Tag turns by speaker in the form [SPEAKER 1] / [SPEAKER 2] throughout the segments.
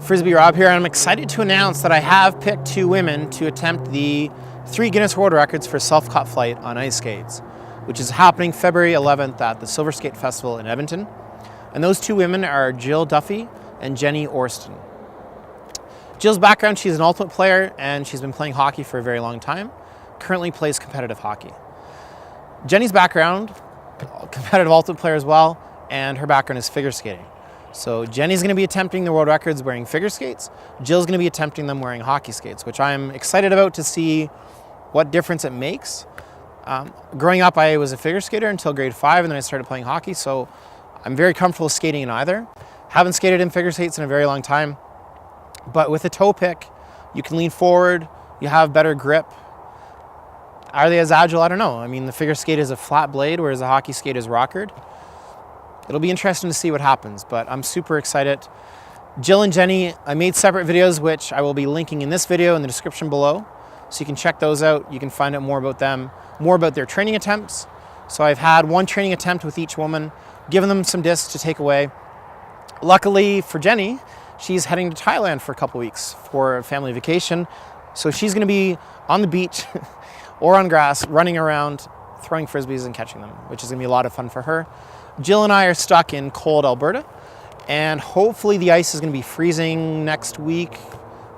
[SPEAKER 1] Frisbee Rob here, and I'm excited to announce that I have picked 2 women to attempt the 3 Guinness World Records for self-cut flight on ice skates, which is happening February 11th at the Silver Skate Festival in Edmonton. And those 2 women are Jill Duffy and Jennie Orsten. Jill's background, she's an ultimate player and she's been playing hockey for a very long time. Currently plays competitive hockey. Jennie's background, competitive ultimate player as well, and her background is figure skating. So Jennie's going to be attempting the world records wearing figure skates. Jill's going to be attempting them wearing hockey skates, which I'm excited about to see what difference it makes. Growing up, I was a figure skater until grade 5, and then I started playing hockey, so I'm very comfortable skating in either. Haven't skated in figure skates in a very long time, but with a toe pick, you can lean forward, you have better grip. Are they as agile? I don't know. I mean, the figure skate is a flat blade, whereas the hockey skate is rockered. It'll be interesting to see what happens, but I'm super excited. Jill and Jennie, I made separate videos, which I will be linking in this video in the description below. So you can check those out. You can find out more about them, more about their training attempts. So I've had 1 training attempt with each woman, given them some discs to take away. Luckily for Jennie, she's heading to Thailand for a couple weeks for a family vacation. So she's gonna be on the beach or on grass, running around, throwing Frisbees and catching them, which is gonna be a lot of fun for her. Jill and I are stuck in cold Alberta, and hopefully the ice is going to be freezing next week.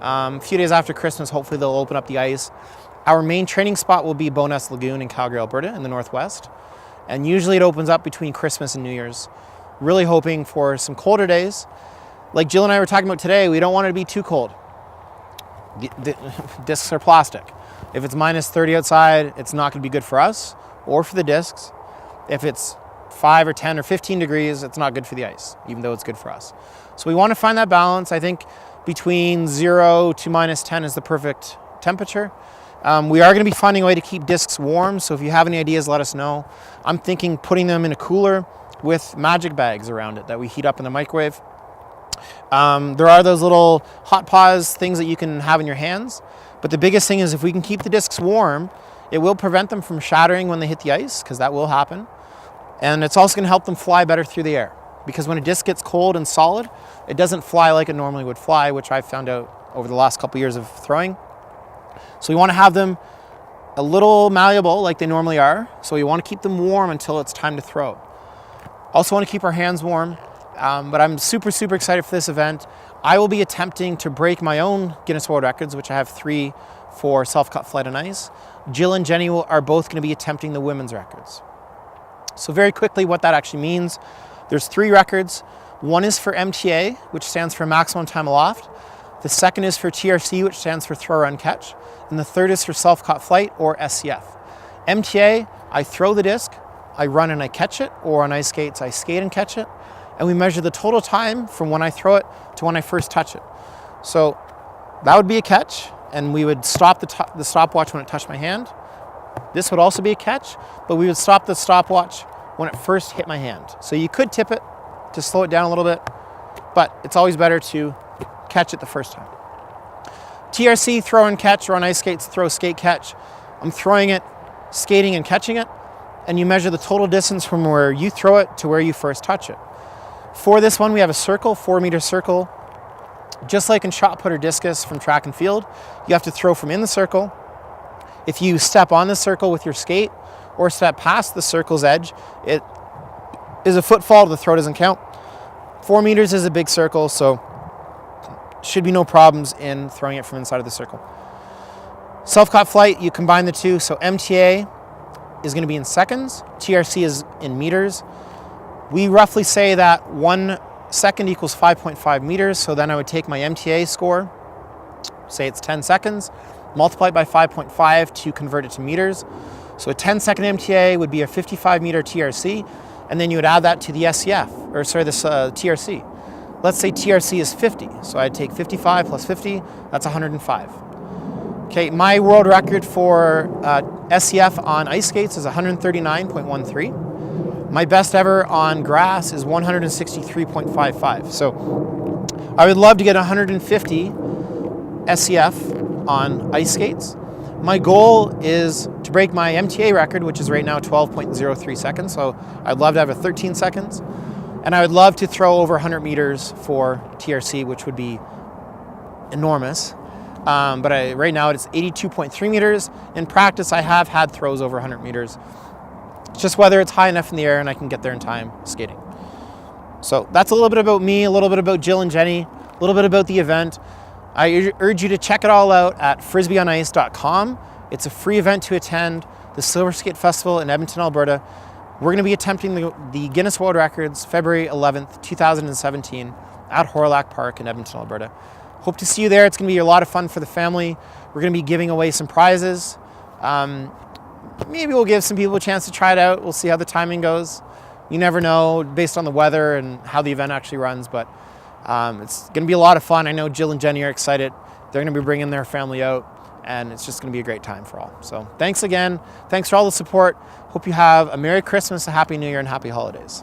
[SPEAKER 1] A few days after Christmas, hopefully they'll open up the ice. Our main training spot will be Bowness Lagoon in Calgary, Alberta, in the northwest. And usually it opens up between Christmas and New Year's. Really hoping for some colder days. Like Jill and I were talking about today, we don't want it to be too cold. The discs are plastic. If it's minus 30 outside, it's not going to be good for us or for the discs. If it's 5 or 10 or 15 degrees, it's not good for the ice, even though it's good for us. So we want to find that balance. I think between 0 to minus 10 is the perfect temperature. We are going to be finding a way to keep discs warm, so if you have any ideas, let us know. I'm thinking putting them in a cooler with magic bags around it that we heat up in the microwave. There are those little hot paws things that you can have in your hands, but the biggest thing is if we can keep the discs warm, it will prevent them from shattering when they hit the ice, because that will happen. And it's also going to help them fly better through the air, because when a disc gets cold and solid, it doesn't fly like it normally would fly, which I've found out over the last couple years of throwing. So we want to have them a little malleable like they normally are. So we want to keep them warm until it's time to throw. Also want to keep our hands warm, but I'm super excited for this event. I will be attempting to break my own Guinness World Records, which I have 3 for self-cut flight on ice. Jill and Jennie are both going to be attempting the women's records. So very quickly, what that actually means, there's 3 records. One is for MTA, which stands for maximum time aloft. The second is for TRC, which stands for throw, run, catch. And the third is for self-cut flight, or SCF. MTA, I throw the disc, I run and I catch it, or on ice skates, I skate and catch it. And we measure the total time from when I throw it to when I first touch it. So that would be a catch, and we would stop the stopwatch when it touched my hand. This would also be a catch, but we would stop the stopwatch when it first hit my hand. So you could tip it to slow it down a little bit, but it's always better to catch it the first time. TRC, throw and catch, or on ice skates, throw, skate, catch. I'm throwing it, skating and catching it, and you measure the total distance from where you throw it to where you first touch it. For this one, we have a circle, 4-meter circle. Just like in shot put or discus from track and field, you have to throw from in the circle. If you step on the circle with your skate or step past the circle's edge, it is a footfall, the throw doesn't count. 4 meters is a big circle, so should be no problems in throwing it from inside of the circle. Self-cut flight, you combine the 2, so MTA is going to be in seconds, TRC is in meters. We roughly say that 1 second equals 5.5 meters, so then I would take my MTA score, say it's 10 seconds, multiply it by 5.5 to convert it to meters. So a 10-second MTA would be a 55-meter TRC, and then you would add that to the SCF, or sorry, this TRC. Let's say TRC is 50, so I'd take 55 plus 50, that's 105. Okay, my world record for SCF on ice skates is 139.13. My best ever on grass is 163.55. So I would love to get 150 SCF on ice skates. My goal is to break my MTA record, which is right now 12.03 seconds. So I'd love to have a 13 seconds. And I would love to throw over 100 meters for TRC, which would be enormous. But right now it's 82.3 meters. In practice, I have had throws over 100 meters. It's just whether it's high enough in the air and I can get there in time skating. So that's a little bit about me, a little bit about Jill and Jenny, a little bit about the event. I urge you to check it all out at frisbeeonice.com. It's a free event to attend, the Silver Skate Festival in Edmonton, Alberta. We're going to be attempting the Guinness World Records February 11th, 2017 at Horillac Park in Edmonton, Alberta. Hope to see you there. It's going to be a lot of fun for the family. We're going to be giving away some prizes. Maybe we'll give some people a chance to try it out. We'll see how the timing goes. You never know based on the weather and how the event actually runs, but it's going to be a lot of fun. I know Jill and Jenny are excited. They're going to be bringing their family out, and it's just going to be a great time for all. So thanks again. Thanks for all the support. Hope you have a Merry Christmas, a Happy New Year, and Happy Holidays.